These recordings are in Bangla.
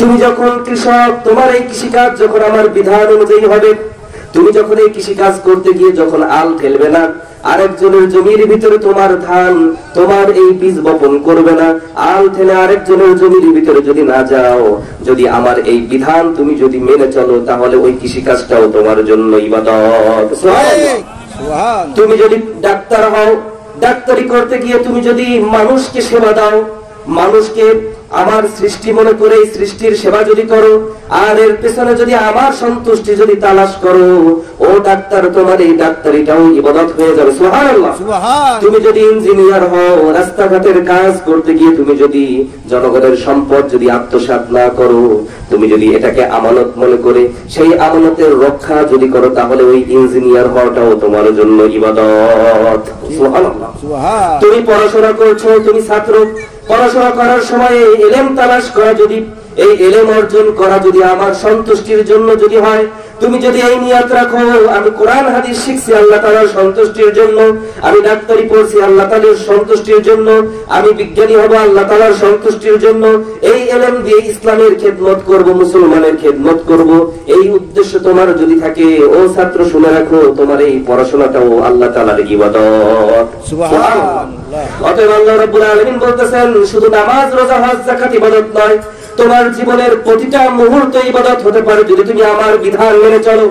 তুমি যখন কৃষক, তোমার এই কৃষিকাজ যখন আমার বিধান অনুযায়ী হবে, তুমি যখন এই কৃষিকাজ করতে গিয়ে যখন আল ফেলবে না, আরেকজনের জমির ভিতরে তোমার ধান, তোমার এই বীজ বপন করবে না, আল ফেলে আরেকজনের জমির ভিতরে যদি না যাও, যদি আমার এই বিধান তুমি যদি মেনে চলো, তাহলে ওই কৃষিকাজটাও তোমার জন্য ইবাদত। তুমি যদি ডাক্তার হও, ডাক্তারি করতে গিয়ে তুমি যদি মানুষকে সেবা দাও, মানুষকে আমার সৃষ্টি মনে করে এই সৃষ্টির সেবা যদি করো, আর এর পেছনে যদি আমার সন্তুষ্টি যদি তালাশ করো, ও ডাক্তার, তোমার এই ডাক্তারিটাও ইবাদত হয়ে যাবে। সুবহানাল্লাহ। তুমি যদি ইঞ্জিনিয়ার হও, রাস্তাঘাটের কাজ করতে গিয়ে তুমি যদি জনগণের সম্পদ যদি আত্মসাৎ না করো, তুমি যদি এটাকে আমানত মনে করে সেই আমানতের রক্ষা যদি করো, তাহলে ওই ইঞ্জিনিয়ার হওয়াটাও তোমার জন্য ইবাদত। সুবহানাল্লাহ। তুমি পড়াশোনা করছো, তুমি ছাত্র, পড়াশোনা করার সময় ইলম তালাশ করা যদি, এই ইলম অর্জন করা যদি আমার সন্তুষ্টির জন্য যদি হয়, তুমি যদি এই নিয়ত রাখো, আমি কোরআন হাদিস শিখছি আল্লাহ তাআলার সন্তুষ্টির জন্য, আমি ডাক্তারি পড়ছি আল্লাহ তাআলার সন্তুষ্টির জন্য, আমি বিজ্ঞানী হব আল্লাহ তাআলার সন্তুষ্টির জন্য, এই ইলম দিয়ে ইসলামের খেদমত করব, মুসলমানের খেদমত করব, এই উদ্দেশ্য তোমার যদি থাকে, ও ছাত্র শুনে রাখো, তোমার এই পড়াশোনাটাও আল্লাহ তাআলার ইবাদত। সুবহানাল্লাহ। অতএব আল্লাহ রাব্বুল আলামিন বলতেছেন, শুধু নামাজ, রোজা, হজ, যাকাত ইবাদত নয়, তোমার জীবনের প্রতিটা মুহূর্ত ইবাদত হতে পারে যদি তুমি আমার বিধান মেনে চলো।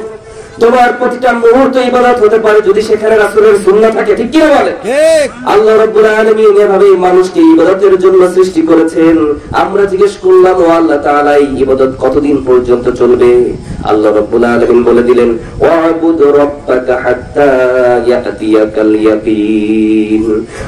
তোমার প্রতিটা মুহূর্ত ইবাদত হতে পারে যদি সেখানে রাসূলের সুন্নাহ থাকে। ঠিক কি না বলে? ঠিক। আল্লাহ রাব্বুল আলামিন এভাবে মানুষকে ইবাদতের জন্য সৃষ্টি করেছেন। আমরা জিজ্ঞেস করলাম, ও আল্লাহ তাআলা, এই ইবাদত কতদিন পর্যন্ত চলবে? আল্লাহ রাব্বুল আলামিন বলে দিলেন, ওয়াবুদ রাব্বাকা হাত্তা ইয়াতিয়াকাল ইয়াকিন।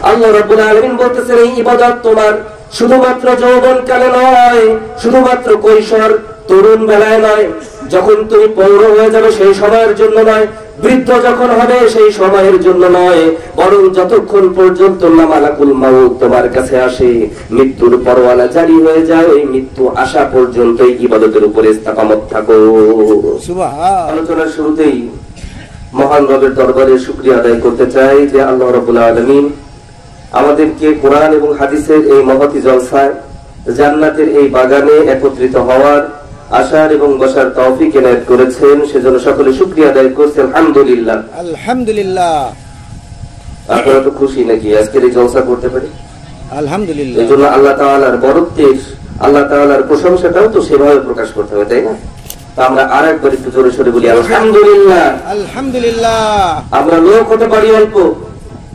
আল্লাহ রাব্বুল আলামিন বলতেছেন, এই ইবাদত তোমার শুধুমাত্র যৌবনকালে নয়, শুধুমাত্র কৈশোর তরুণ বেলায় নয়, যখন তুমি পৌর হয়ে যাবে সেই সময়ের জন্য নয়, বৃদ্ধ যখন হবে সেই সময়ের জন্য নয়, বরং যতক্ষণ পর্যন্ত না মালাকুল মাউত তোমার কাছে আসে, মৃত্যুর পরোয়ানা জারি হয়ে যায়, ওই মৃত্যু আসা পর্যন্ত এই ইবাদতের উপরে ইস্তেকামত থাকো। সুবহানাল্লাহ। আলোচনার শুরুতেই মহান রবের দরবারে শুকরিয়া আদায় করতে চাই যে আল্লাহ রাব্বুল আলামিন আমাদেরকে কোরআন এবং হাদিসের এই মহতি জলসায়, জান্নাতের এই বাগানে একত্রিত হওয়ার, আসার এবং বসার তৌফিক এনায়েত করেছেন, সেজন্য সকলে শুকরিয়া আদায় করছি। আলহামদুলিল্লাহ। আলহামদুলিল্লাহ। আপনারা তো খুশি নাকি আজকের এই জলসা করতে পারি? আলহামদুলিল্লাহ। এই জন্য আল্লাহ তাআলার বরত্বের, আল্লাহ তাআলার প্রশংসাটাও তো সেভাবে প্রকাশ করতে হবে, তাই না? আমরা আর একবার একটু জোরে সোরে বলি আলহামদুলিল্লাহ। আলহামদুলিল্লাহ। আমরা লোক হতে পারি অল্প,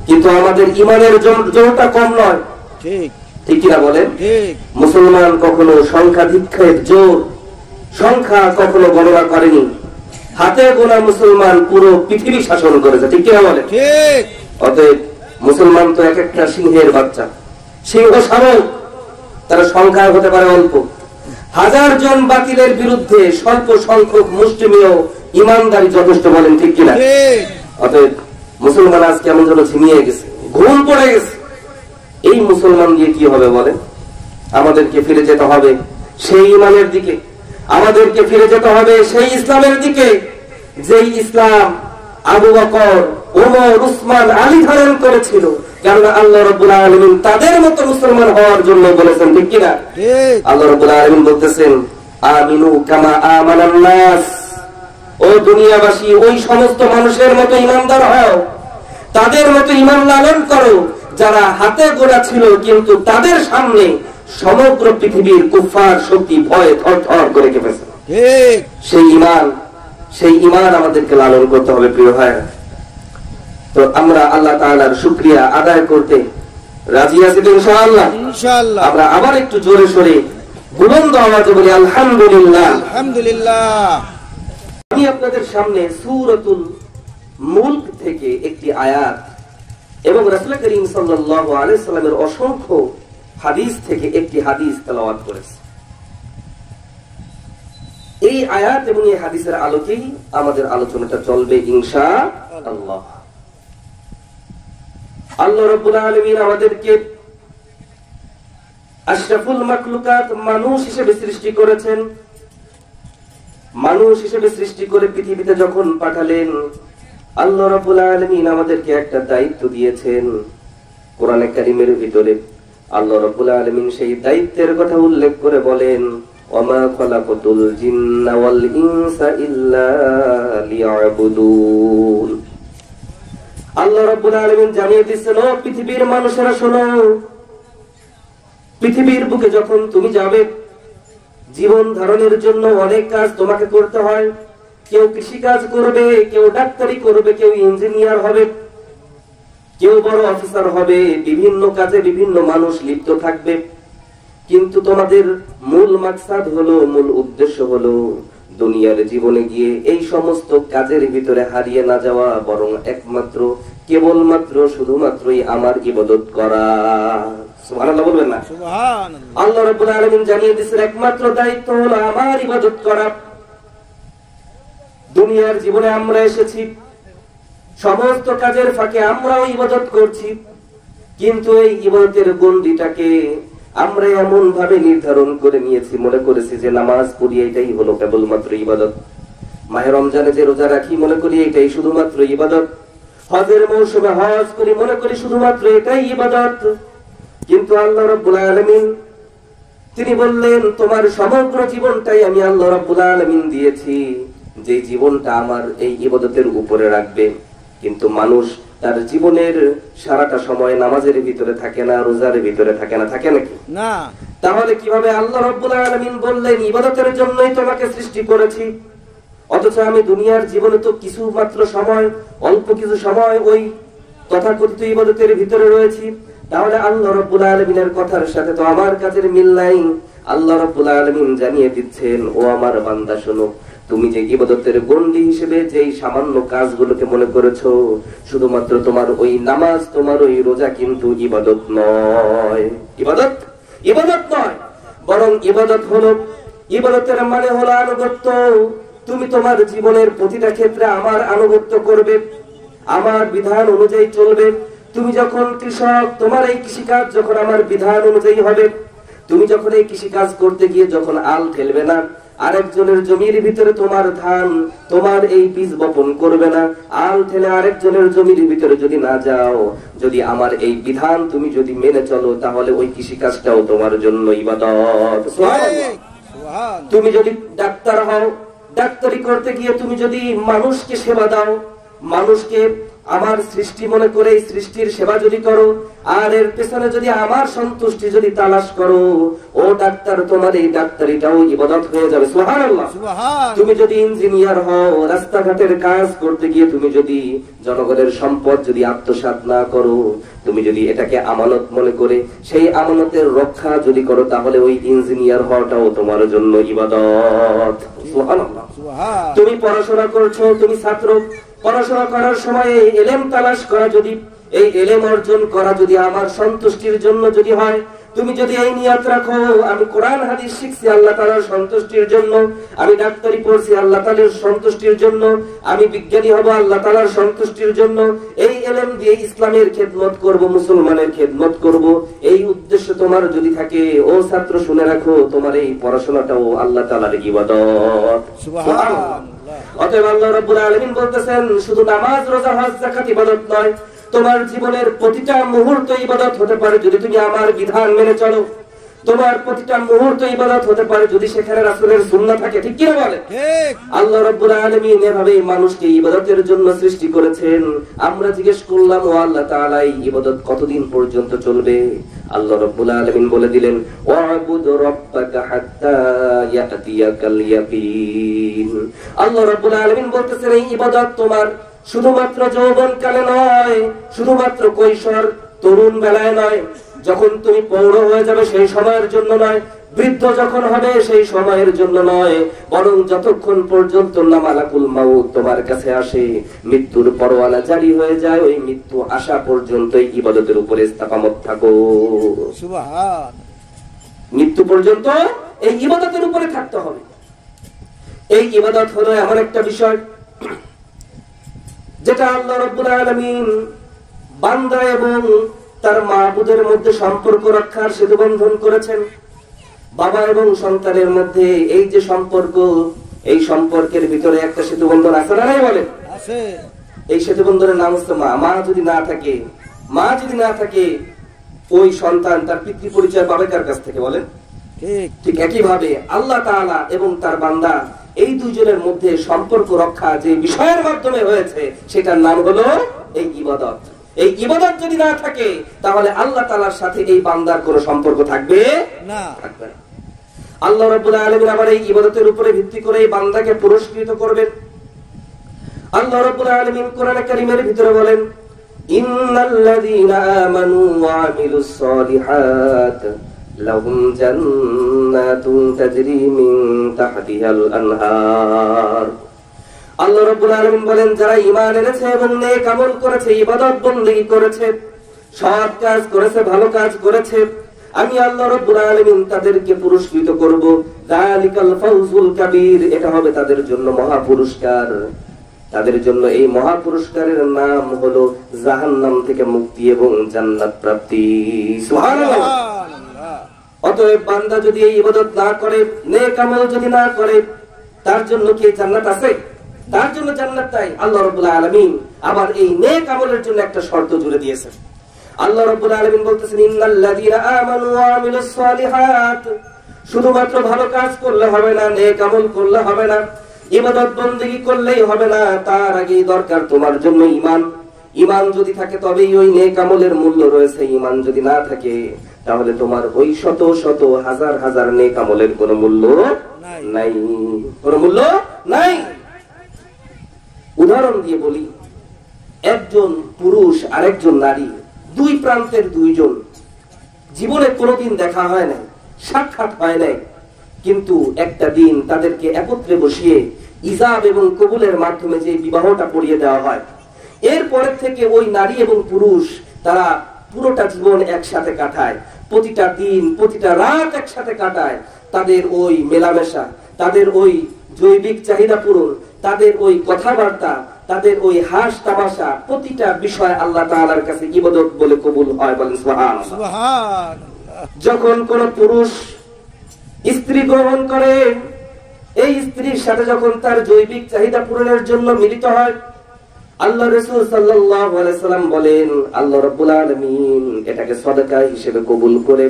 কিন্তু আমাদের ইমানের জোরটা কম নয়। ঠিক। ঠিক কিনা বলেন? ঠিক। মুসলমান কখনো সংখ্যাধিক্যের জোর, সংখ্যা কখনো গণনা করেনি। হাতে গোনা মুসলমান পুরো পৃথিবী শাসন করেছে। ঠিক কিনা বলেন? ঠিক। অতএব মুসলমান তো এক একটা সিংহের বাচ্চা, সিংহ শাবক, তারা সংখ্যা হতে পারে অল্প। হাজার জন বাতিলের বিরুদ্ধে স্বল্প সংখ্যক মুসলিমীয় ইমানদারি যথেষ্ট। বলেন ঠিক কিনা? অতএব মুসলমান আজ কেমন যেন ঝিমিয়ে গেছে, ঘুম পড়ে গেছে। এই মুসলমান দিয়ে কি হবে বলেন? আমাদেরকে ফিরে যেতে হবে সেই ইমানের দিকে, আমাদেরকে ফিরে যেতে হবে সেই ইসলামের দিকে, যেই ইসলাম আবু বকর, ওমর, উসমান, আলী ধারণ করেছিল। কেননা আল্লাহ রাব্বুল আলামিন তাদের মতো মুসলমান হওয়ার জন্য বলেছেন। ঠিক কিনা? আল্লাহ রাব্বুল আলামিন বলতেছেন, আমিনু কামা আমানান নাস, ও দুনিয়াবাসী, ওই সমস্ত মানুষের মতো ইমানদার হও, তাদের মতো ইমান লালন করো যারা হাতে গোনা ছিল, কিন্তু তাদের সামনে সমগ্র পৃথিবীর কুফফার শক্তি ভয়ে থরথর করে কেঁপেছে। সেই ইমান আমাদেরকে লালন করতে হবে প্রিয় ভাইরা। তো আমরা আল্লাহ তাআলার শুকরিয়া আদায় করতে রাজি আছি তো ইনশাআল্লাহ? ইনশাআল্লাহ। আমরা আবার একটু জোরে সোরে বুলন্দ আওয়াজে বলি আলহামদুলিল্লাহ। আলহামদুলিল্লাহ। আমি আপনাদের সামনে সূরাতুল মুলক থেকে একটি আয়াত এবং রাসূল করিম সাল্লাল্লাহু আলাইহি সাল্লামের অসংখ্য হাদিস থেকে একটি হাদিস তেলাওয়াত করেছি। এই আয়াত এবং এই হাদিসের আলোকেই আমাদের আলোচনাটা চলবে ইনশাআল্লাহ। আল্লাহ রাব্বুল আলামিন আমাদেরকে আশরাফুল মাখলুকাত মানুষ হিসেবে সৃষ্টি করেছেন। মানুষ হিসেবে সৃষ্টি করে পৃথিবীতে যখন পাঠালেন, আল্লাহ রাব্বুল আলামিন আমাদেরকে একটা দায়িত্ব দিয়েছেন। কোরআনে কারীমের ভিতরে আল্লাহ রাব্বুল আলামিন সেই দায়িত্বের কথা উল্লেখ করে বলেন, ওয়ামা খালাকাতুল জিন্না ওয়াল ইনসা ইল্লা লিয়াবুদুন। আল্লাহ রাব্বুল আলামিন জানিয়ে দিচ্ছেন, ও পৃথিবীর মানুষেরা শোনো, পৃথিবীর বুকে যখন তুমি যাবে, জীবন ধারণের জন্য অনেক কাজ তোমাকে করতে হয়। কেউ কৃষি কাজ করবে, কেউ ডাক্তারি করবে, কেউ ইঞ্জিনিয়ার হবে, কেউ বড় অফিসার হবে, বিভিন্ন কাজে বিভিন্ন মানুষ লিপ্ত থাকবে। কিন্তু তোমাদের মূল মাকসাদ হলো, মূল উদ্দেশ্য হলো দুনিয়ার জীবনে গিয়ে এই সমস্ত কাজের ভিতরে হারিয়ে না যাওয়া, বরং একমাত্র কেবলমাত্র শুধুমাত্রই আমার ইবাদত করা। সুবহানাল্লাহ বলবেন না? সুবহানাল্লাহ। আল্লাহ রাব্বুল আলামিন জানিয়ে দিয়েছেন, একমাত্র দায়িত্ব হলো আমার ইবাদত করা। দুনিয়ার জীবনে আমরা এসেছি, সমস্ত কাজের ফাঁকে আমরাও ইবাদত করছি, কিন্তু এই ইবাদতের গণ্ডিটাকে আমরা এমন ভাবে নির্ধারণ করে নিয়েছি, মনে করেছি যে নামাজ পড়ি এটাই হলো কেবলমাত্র ইবাদত। মাহে রমজানে যে রোজা রাখি মনে করি এটাই শুধুমাত্র ইবাদত। হজের মৌসুমে হজ করি মনে করি শুধুমাত্র এটাই ইবাদত। কিন্তু আল্লাহ রাব্বুল আলামিন তিনি বললেন, তোমার সমগ্র জীবনটাই আমি আল্লাহ রাব্বুল আলামিন দিয়েছি, যে জীবনটা আমার এই ইবাদতের উপরে রাখবে। কিন্তু মানুষ তার জীবনের সারাটা সময় নামাজের ভিতরে থাকে না, রোজার ভিতরে থাকে না, থাকে নাকি? না। তাহলে কিভাবে আল্লাহ রাব্বুল আলামিন বললেন ইবাদতের জন্যই তোমাকে সৃষ্টি করেছি, অথচ আমি দুনিয়ার জীবনে তো কিছু মাত্র সময়, অল্প কিছু সময় ওই তথাকথিত ইবাদতের ভিতরে রয়েছি। তাহলে আল্লাহ রাব্বুল আলামিনের কথার সাথে তো আমার কাজের মিল নাই। আল্লাহ রাব্বুল আলামিন জানিয়ে দিচ্ছেন, ও আমার বান্দা শোনো, তুমি যে ইবাদতের গণ্ডি হিসেবে যেই সামান্য কাজগুলোকে মনে করেছো, শুধুমাত্র তোমার ওই নামাজ, তোমার ওই রোজা কিন্তু ইবাদত নয়। ইবাদত ইবাদত নয়, বরং ইবাদত হলো, ইবাদতের মানে হলো আনুগত্য। তুমি তোমার জীবনের প্রতিটা ক্ষেত্রে আমার আনুগত্য করবে, আমার বিধান অনুযায়ী চলবে। তুমি যখন কৃষক, তোমার এই কৃষিকাজ যখন আমার বিধান অনুযায়ী হবে। তুমি যখন এই কৃষিকাজ করতে গিয়ে যখন আল ফেলবে না, আরেকজনের জমির ভিতরে তোমার ধান, তোমার এই বীজ বপন করবে না, আল ঠেলে আরেকজনের জমির ভিতরে যদি না যাও, যদি আমার এই বিধান তুমি যদি মেনে চলো, তাহলে ওই কৃষিকাজটাও তোমার জন্য ইবাদত। তুমি যদি ডাক্তার হও, ডাক্তারি করতে গিয়ে তুমি যদি মানুষকে সেবা দাও, মানুষকে আমার সৃষ্টি মনে করে এই সৃষ্টির সেবা যদি করো, আর এর পেছনে যদি আমার সন্তুষ্টি যদি তালাশ করো, ও ডাক্তার, তোমার এই ডাক্তারিটাও ইবাদত হয়ে যাবে। সুবহানাল্লাহ। তুমি যদি ইঞ্জিনিয়ার হও, রাস্তাঘাটের কাজ করতে গিয়ে তুমি যদি জনগণের সম্পদ যদি আত্মসাৎ না করো, তুমি যদি এটাকে আমানত মনে করে সেই আমানতের রক্ষা যদি করো, তাহলে ওই ইঞ্জিনিয়ার হওয়াটাও তোমার জন্য ইবাদত। সুবহানাল্লাহ। তুমি পড়াশোনা করছো, তুমি ছাত্র, পড়াশোনা করার সময় এই ইলম তালাশ করা যদি, এই ইলম অর্জন করা যদি আমার সন্তুষ্টির জন্য যদি হয়, তুমি যদি এই নিয়ত রাখো, আমি কোরআন হাদিস শিখছি আল্লাহ তাআলার সন্তুষ্টির জন্য, আমি ডাক্তারি পড়ছি আল্লাহ তাআলার সন্তুষ্টির জন্য, আমি বিজ্ঞানী হব আল্লাহ তাআলার সন্তুষ্টির জন্য, এই ইলম দিয়ে ইসলামের খেদমত করব, মুসলমানের খেদমত করব, এই উদ্দেশ্য তোমার যদি থাকে, ও ছাত্র শুনে রাখো, তোমার এই পড়াশোনাটাও আল্লাহ তাআলার ইবাদত। সুবহানাল্লাহ। অতএব আল্লাহ রাব্বুল আলামিন বলতেছেন, শুধু নামাজ, রোজা, হজ, যাকাত ইবাদত নয়, তোমার জীবনের প্রতিটা মুহূর্ত ইবাদত হতে পারে যদি তুমি আমার বিধান মেনে চলো। তোমার প্রতিটা মুহূর্ত ইবাদত হতে পারে যদি সেখানে রাসূলের সুন্নাহ থাকে। ঠিক কি না বলে? ঠিক। আল্লাহ রাব্বুল আলামিন এভাবে মানুষকে ইবাদতের জন্য সৃষ্টি করেছেন। আমরা জিজ্ঞেস করলাম, ও আল্লাহ তাআলা, এই ইবাদত কতদিন পর্যন্ত চলবে? আল্লাহ রাব্বুল আলামিন বলে দিলেন, ওয়াবুদ রাব্বাকা হাত্তা ইয়াতিয়াকাল ইয়াকিন। আল্লাহ রাব্বুল আলামিন বলতেছেন, এই ইবাদত তোমার শুধুমাত্র যৌবনকালে নয়, শুধুমাত্র কৈশোর তরুণ বেলায় নয়, যখন তুমি পৌঢ় হয়ে যাবে সেই সময়ের জন্য নয়, বৃদ্ধ যখন হবে সেই সময়ের জন্য নয়, বরং যতক্ষণ পর্যন্ত না মালাকুল মাউত তোমার কাছে আসে, মৃত্যুর পরোয়ানা জারি হয়ে যায়, ওই মৃত্যু আসা পর্যন্ত এই ইবাদতের উপরে ইস্তেকামত থাকো। সুবহান। মৃত্যু পর্যন্ত এই ইবাদতের উপরে থাকতে হবে। এই ইবাদত হলো এমন একটা বিষয় যেটা আল্লাহ রাব্বুল আলামিন বান্দা এবং তার মাবুদের মধ্যে সম্পর্ক রক্ষার সেতুবন্ধন করেছেন। বাবা এবং সন্তানের মধ্যে এই যে সম্পর্ক, এই সম্পর্কের ভিতরে একটা সেতুবন্ধন আছে না নাই বলেন? আছে। এই সেতুবন্ধনের নাম হচ্ছে মা। মা যদি না থাকে, মা যদি না থাকে, ওই সন্তান তার পিতৃ পরিচয় পাবে কার কাছ থেকে বলেন? ঠিক একইভাবে আল্লাহ তাআলা এবং তার বান্দা এই দুইজনের মধ্যে সম্পর্ক রক্ষা যে বিষয়ের মাধ্যমে হয়েছে সেটার নাম হলো এই ইবাদত। এই ইবাদত যদি না থাকে তাহলে আল্লাহ তাআলার সাথে এই বান্দার কোনো সম্পর্ক থাকবে না। আল্লাহ রাব্বুল আলামিন আবার এই ইবাদতের উপরে ভিত্তি করে এই বান্দাকে পুরস্কৃত করবেন। আল্লাহ রাব্বুল আলামিন কোরআনে কারীমের ভিতরে বলেন, ইন্নাল্লাযীনা আমানু ওয়া আমিলুস সালিহাত লাহুম জান্নাতুন তাজরি মিন তাহতিহাল আনহার। আল্লাহ রাব্বুল আলামিন বলেন, যারা ঈমান এনেছে এবং নেক আমল করেছে, ইবাদত বندگی করেছে, সৎ কাজ করেছে, ভালো কাজ করেছে, আমি আল্লাহ রাব্বুল আলামিন তাদেরকে পুরস্কৃত করব। যালিকাল ফাউজুল কাবীর, এটা হবে তাদের জন্য মহা পুরস্কার। তাদের জন্য এই মহা পুরস্কারের নাম হলো জাহান্নাম থেকে মুক্তি এবং জান্নাত প্রাপ্তি। সুবহানাল্লাহ। অতএব বান্দা যদি এই ইবাদত না করে, নেক আমল যদি না করে, তার জন্য কি জান্নাত আছে? তার জন্য জান্নাত নাই। আল্লাহ রাব্বুল আলামিন আবার এই নেক আমলের জন্য একটা শর্ত জুড়ে দিয়েছেন। আল্লাহ রাব্বুল আলামিন বলতেছেন, ইন্নাল্লাযীনা আমানু ওয়া আমিলুস সালিহাত, শুধুমাত্র ভালো কাজ করলে হবে না, নেক আমল করলে হবে না, ইবাদত বندگی করলেই হবে না, তার আগেই দরকার তোমার জন্য ঈমান। ঈমান যদি থাকে তবেই ওই নেক আমলের মূল্য রয়েছে। ঈমান যদি না থাকে তাহলে তোমার ওই শত শত হাজার হাজার নেক আমলের কোনো মূল্য নাই, কোনো মূল্য নাই। উদাহরণ দিয়ে বলি, একজন পুরুষ আর একজন নারী, দুই প্রান্তের দুইজন, জীবনে কোনোদিন দেখা হয় নাই, সাক্ষাৎ হয় নাই, কিন্তু একটা দিন তাদেরকে একত্রে বসিয়ে ইজাব এবং কবুলের মাধ্যমে যে বিবাহটা পড়িয়ে দেওয়া হয়, এরপরের থেকে ওই নারী এবং পুরুষ তারা পুরোটা জীবন একসাথে কাটায়, প্রতিটা দিন প্রতিটা রাত একসাথে কাটায়। তাদের ওই মেলামেশা, তাদের ওই জৈবিক চাহিদা পূরণ, তাদের ওই কথাবার্তা, তাদের ওই হাস তামাশা, প্রতিটা বিষয় আল্লাহ তাআলার কাছে ইবাদত বলে কবুল হয়। বলেন সুবহানাল্লাহ। যখন কোন পুরুষ স্ত্রী গ্রহণ করে, এই স্ত্রীর সাথে যখন তার জৈবিক চাহিদা পূরণের জন্য মিলিত হয়, আল্লাহ রাসূল সাল্লাল্লাহু আলাইহি সাল্লাম বলেন, আল্লাহ রাব্বুল আলামিন এটাকে সদকা হিসেবে কবুল করে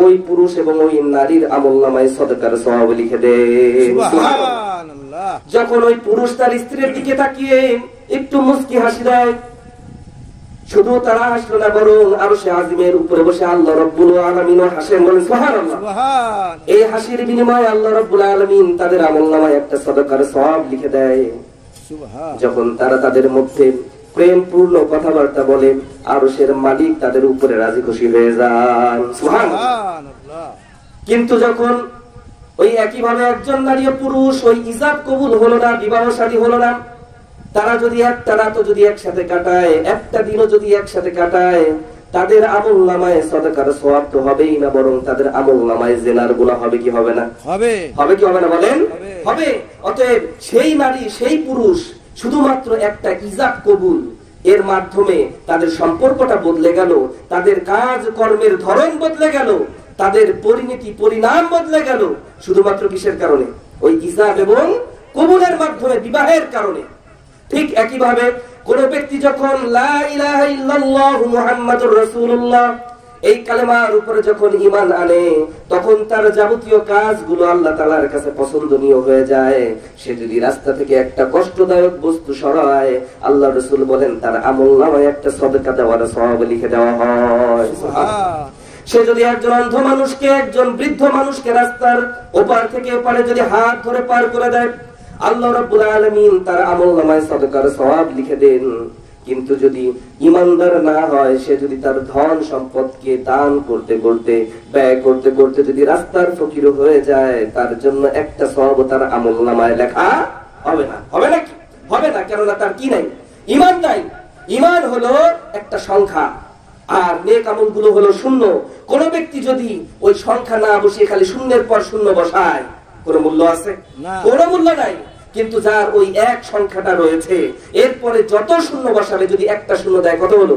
ওই পুরুষ এবং ওই নারীর আমলনামায় সদকার সওয়াব লিখে দেন। সুবহানাল্লাহ। যখন ওই পুরুষ তার স্ত্রীর দিকে তাকিয়ে একটু মুস্কি হাসি দেয়, শুধু তারা হাসলো না, বরং আরশে আজিমের উপরে বসে আল্লাহ রাব্বুল আলামিন হাসেন। বলেন সুবহানাল্লাহ। এই হাসির বিনিময়ে আল্লাহ রাব্বুল আলামিন তাদের আমলনামায় একটা সদকার সওয়াব লিখে দেয়। যখন তারা তাদের মধ্যে প্রেমপূর্ণ কথাবার্তা বলে, আরশের মালিক তাদের উপরে রাজি খুশি হয়ে যান। সুবহানাল্লাহ। কিন্তু যখন ওই একইভাবে একজন নারী ও পুরুষ ওই ইজাব কবুল হলো না, বিবাহ শাদী হলো না, তারা যদি একটা রাতও যদি একসাথে কাটায়, একটা দিনও যদি একসাথে কাটায়, তাদের আমলনামায় সদকার সওয়াব তো হবেই না, বরং তাদের আমলনামায় জিনার গুনাহ হবে কি হবে না? হবে। হবে কি হবে না বলেন? হবে। অতএব সেই নারী সেই পুরুষ শুধুমাত্র একটা ইজাব কবুল এর মাধ্যমে তাদের সম্পর্কটা বদলে গেল, তাদের কাজ কর্মের ধরন বদলে গেল, তাদের পরিণতি পরিণাম বদলে গেল, শুধুমাত্র কিসের কারণে? ওই ইজাব এবং কবুলের মাধ্যমে, বিবাহের কারণে। ঠিক একইভাবে কোন ব্যক্তি যখন লা ইলাহা ইল্লাল্লাহু মুহাম্মাদুর রাসূলুল্লাহ এই কালেমার উপরে যখন ঈমান আনে, তখন তার যাবতীয় কাজগুলো আল্লাহ তাআলার কাছে পছন্দনীয় হয়ে যায়। সে যদি রাস্তা থেকে একটা কষ্টদায়ক বস্তু সরায়, আল্লাহর রাসূল বলেন তার আমলনামায় একটা সদকা দেওয়ার সওয়াব লিখে দেওয়া হয়। সে যদি একজন অন্ধ মানুষকে, একজন বৃদ্ধ মানুষকে রাস্তার ওপার থেকে ওপারে যদি হাত ধরে পার করে দেয়, আল্লাহ রাব্বুল আলামিন তার আমলনামায় সদকার সওয়াব লিখে দেন। কিন্তু যদি ঈমানদার না হয়, সে যদি তার ধন সম্পদকে দান করতে করতে, ব্যয় করতে করতে যদি রাস্তার ফকির হয়ে যায়, তার জন্য একটা সওয়াব তার আমলনামায় লেখা হবে না। হবে নাকি? হবে না। কেননা তার কি নাই? ঈমান নাই। ঈমান হলো একটা সংখ্যা, আর নেক আমলগুলো হলো শূন্য। কোন ব্যক্তি যদি ওই সংখ্যা না বসিয়ে খালি শূন্যের পর শূন্য বসায়, কোন মূল্য আছে? কোন মূল্য নাই। কিন্তু যার ওই এক সংখ্যাটা রয়েছে, এরপরে যত শূন্য বসাবে, যদি একটা শূন্য দেয়, কত হলো?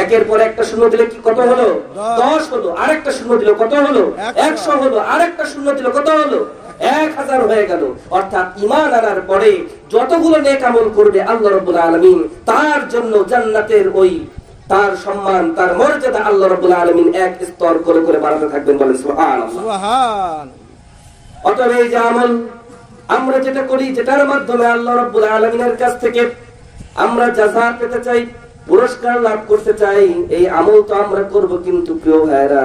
একের পর একটা শূন্য দিলে কি কত হলো? 10 হলো। আরেকটা শূন্য দিলে কত হলো? 100 হলো। আরেকটা শূন্য দিলে কত হলো? 1000 হয়ে গেল। অর্থাৎ ঈমান আনার পরে যতগুলো নেক আমল করবে, আল্লাহ রাব্বুল আলামিন তার জন্য জান্নাতের ওই তার সম্মান, তার মর্যাদা আল্লাহ রাব্বুল আলামিন এক স্তর করে করে বাড়াতে থাকবেন। বলেন সুবহানাল্লাহ। সুবহান। অতএব এই যে আমল আমরা যেটা করি, যেটার মাধ্যমে আল্লাহ রাব্বুল আলামিনের কাছ থেকে আমরা জাযা পেতে চাই, পুরস্কার লাভ করতে চাই, এই আমল তো আমরা করব, কিন্তু প্রিয় ভাইরা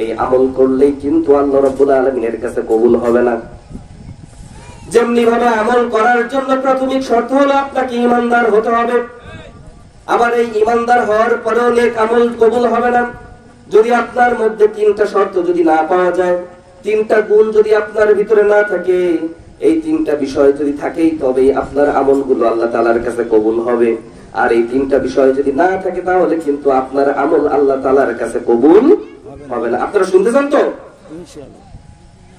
এই আমল করলেই কিন্তু আল্লাহ রাব্বুল আলামিনের কাছে কবুল হবে না। যেমনি ভাবে আমল করার জন্য প্রাথমিক শর্ত হলো আপনাকে ঈমানদার হতে হবে। আবার এই ঈমানদার হওয়ার পরেও নেক আমল কবুল হবে না যদি আপনার মধ্যে তিনটা শর্ত যদি না পাওয়া যায়, তিনটা গুণ যদি আপনার ভিতরে না থাকে, এই তিনটা বিষয় যদি থাকেই তবেই আপনার আমলগুলো আল্লাহ তাআলার কাছে কবুল হবে। আর এই তিনটা বিষয় যদি না থাকে তাহলে কিন্তু আপনার আমল আল্লাহ তাআলার কাছে কবুল হবে না। আপনারা শুনতেছেন তো? ইনশাআল্লাহ।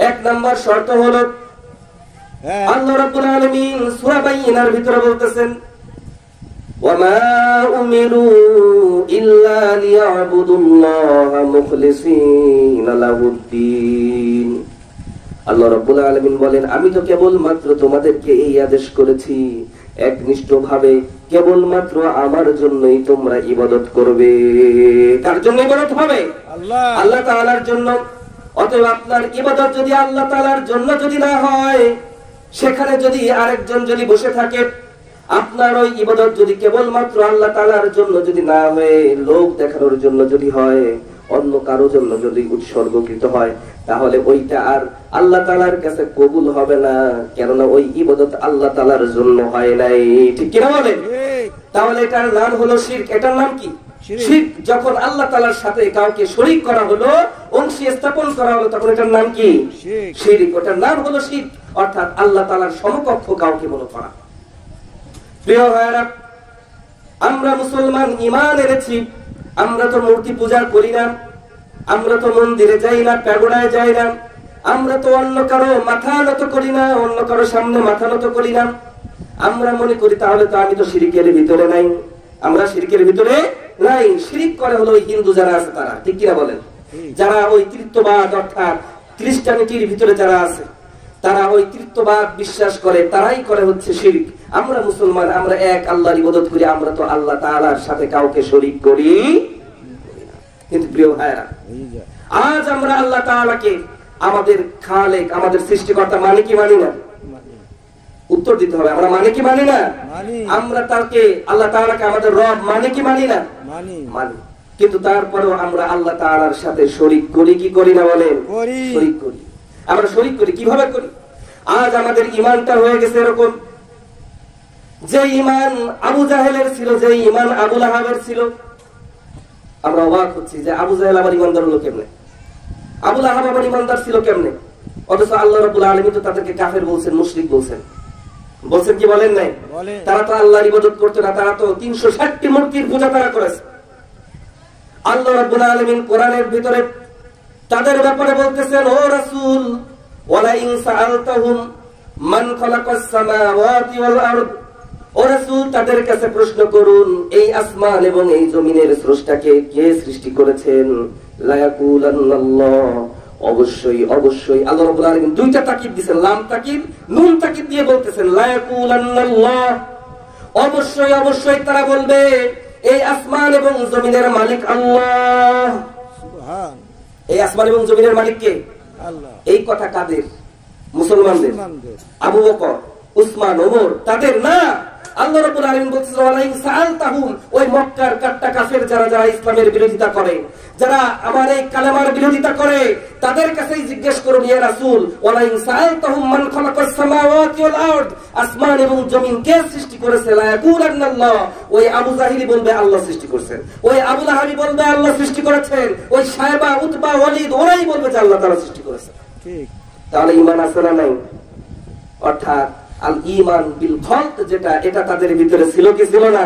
এক নাম্বার শর্ত হলো আল্লাহ রাব্বুল আলামিন সূরা বাইনার ভিতরে বলতেছেন, ওয়ামা উমিরু ইল্লা লিয়াবুদুল্লাহা মুখলিসিনা লাহুদ্দিন। আল্লাহ রাব্বুল আলামিন বলেন, আমি তো কেবলমাত্র তোমাদেরকে এই আদেশ করেছি একনিষ্ঠভাবে কেবলমাত্র আমার জন্যই তোমরা ইবাদত করবে। কার জন্য ইবাদত হবে? আল্লাহ তাআলার জন্য। অতএব আপনার ইবাদত যদি আল্লাহ তাআলার জন্য যদি না হয়, সেখানে যদি আরেকজন যদি বসে থাকে, আপনার ওই ইবাদত যদি কেবলমাত্র আল্লাহ তাআলার জন্য যদি না হয়ে লোক দেখানোর জন্য যদি হয়, অন্য কারো জন্য যদি উৎসর্গকৃত হয়, তাহলে ওইটা আর আল্লাহ তাআলার কাছে কবুল হবে না, কেননা ওই ইবাদত আল্লাহ তাআলার জন্য হয় নাই। ঠিক কি না বলেন? তাহলে এটার নাম হলো শিরক। এটার নাম কি? শিরক। যখন আল্লাহ তাআলার সাথে কাউকে শরীক করা হলো, অংশ স্থাপন করা হলো, তখন এটার নাম কি? শিরক। ওটার নাম হলো শিরক, অর্থাৎ আল্লাহ তাআলার সমকক্ষ কাউকে মনে করা। প্রিয় ভাইরা, আমরা মুসলমান ঈমান এনেছি, আমরা তো মূর্তি পূজা করি না, আমরা তো মন্দিরে যাই না, প্যাগোডায় যাই না, আমরা তো অন্য কারো মাথা নত করি না, অন্য কারো সামনে মাথা নত করি না। আমরা মনে করি তাহলে তো আমি তো শিরকের ভিতরে নাই। আমরা শিরকের ভিতরে নাই। শিরক করে হলো ওই হিন্দু যারা আছে তারা। ঠিক কিনা বলেন? যারা ওই তৃত্ববাদ অর্থাৎ খ্রিস্টানিটির ভিতরে যারা আছে, তারা ওই তৃত্ববাদ বিশ্বাস করে, তারাই করে হচ্ছে শিরক। আমরা মুসলমান, আমরা এক আল্লাহর ইবাদত করি, আমরা তো আল্লাহ তাআলার সাথে কাউকে শরীক করি। কিন্তু প্রিয় ভাইরা, আজ আমরা আল্লাহ তাআলাকে আমাদের খালেক, আমাদের সৃষ্টিকর্তা মানে কি মানি না? উত্তর দিতে হবে। আমরা মানে কি মানি না? আমরা তাকে আল্লাহ তাআলাকে আমাদের রব মানে কি মানি না? মানি। কিন্তু তারপরেও আমরা আল্লাহ তাআলার সাথে শরীক করি কি করি না বলেন? শরীক করি। আমরা শরীক করি কিভাবে করি? আজ আমাদের ঈমানটা হয়ে গেছে এরকম, যে ঈমান আবু জাহেলের ছিল, যে ঈমান আবু লাহাবের ছিল। আমরা অবাক হচ্ছি যে আবু জাহেল আবার ঈমানদার হলো কেমনে, আবু লাহাব আবার ঈমানদার ছিল কেমনে, অথচ আল্লাহ রাব্বুল আলামিন তো তাদেরকে কাফের বলছেন, মুশরিক বলছেন। বলছেন কি বলেন নাই? তারা তো আল্লাহর ইবাদত করতো না, তারা তো 360টি মূর্তির পূজা তারা করেছে। আল্লাহ রাব্বুল আলামিন কোরআনের ভিতরে তাদের ব্যাপারে বলতেছেন, ও রাসূল, ওয়ালা ইন সাআলতাহুম মান খালাকাস সামাওয়াতি ওয়াল আরদ, ও রাসূল তাদের কাছে প্রশ্ন করুন, এই আসমান এবং এই জমিনের স্রষ্টাকে কে সৃষ্টি করেছেন? লা ইয়াকুলান্নাল্লাহ, অবশ্যই অবশ্যই আল্লাহ রাব্বুল আলামিন দুইটা তাকিদ দিয়েছেন, লাম তাকিদ নুন তাকিদ দিয়ে বলতেছেন লা ইয়াকুলান্নাল্লাহ, অবশ্যই অবশ্যই তারা বলবে এই আসমান এবং জমিনের মালিক আল্লাহ। সুবহান। এই আসমান এবং জমিনের মালিক কে? আল্লাহ। এই কথা কাদের? মুসলমানদের। আবু বকর, উসমান, ওমর, তাদের না। আল্লাহ রাব্বুল আলামিন বলছেন ওয়ালা ইন সাআলতাহুম, ওই মক্কার কাট্টা কাফের যারা যারা ইসলামের বিরোধিতা করে, যারা আমার এই কালেমার বিরোধিতা করে, তাদের কাছেই জিজ্ঞেস করুন ইয়া রাসূল, ওয়ালা ইন সাআলতাহুম মান খালাকাস সামাওয়াতি ওয়াল আরদ, আসমান এবং জমিন কে সৃষ্টি করেছে? লা ইয়াকুলান্নাল্লাহ, ওই আবু জাহিলি বলবে আল্লাহ সৃষ্টি করেছেন, ওই আবু লাহাবি বলবে আল্লাহ সৃষ্টি করেছেন, ওই সায়বা, উতবা, ওয়ালিদ ওরাই বলবে যে আল্লাহ তাআলা সৃষ্টি করেছেন। ঠিক। তাহলে ঈমান আছে না নাই? অর্থাৎ আল ঈমান বিল খালক যেটা, এটা তাদের ভিতরে ছিল কি ছিল না?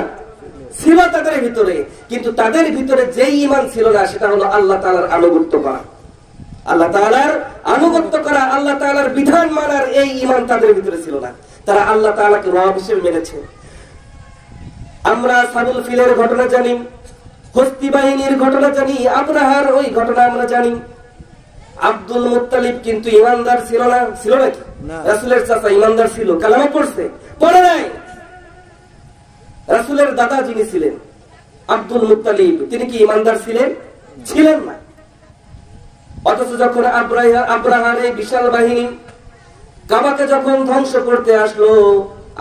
ছিল তাদের ভিতরে। কিন্তু তাদের ভিতরে যেই ঈমান ছিল না সেটা হলো আল্লাহ তাআলার আনুগত্য করা, আল্লাহ তাআলার আনুগত্য করা, আল্লাহ তাআলার বিধান মানার এই ঈমান তাদের ভিতরে ছিল না। তারা আল্লাহ তাআলাকে রব হিসেবে মেনেছে। আমরা সাবুল ফিলের ঘটনা জানি, হস্তি বাহিনীর ঘটনা জানি, আবরাহার ওই ঘটনা আমরা জানি। আব্দুল মুত্তালিব কিন্তু ঈমানদার ছিল না? ছিল নাকি? রাসূলের চাচা ঈমানদার ছিল, কালেমা পড়ছে? পড়ে নাই। রাসূলের দাদা যিনি ছিলেন আব্দুল মুত্তালিব তিনি কি ইমানদার ছিলেন? ছিলেন না। অথচ যখন আব্রাহার এই বিশাল বাহিনী কাবাকে যখন ধ্বংস করতে আসলো,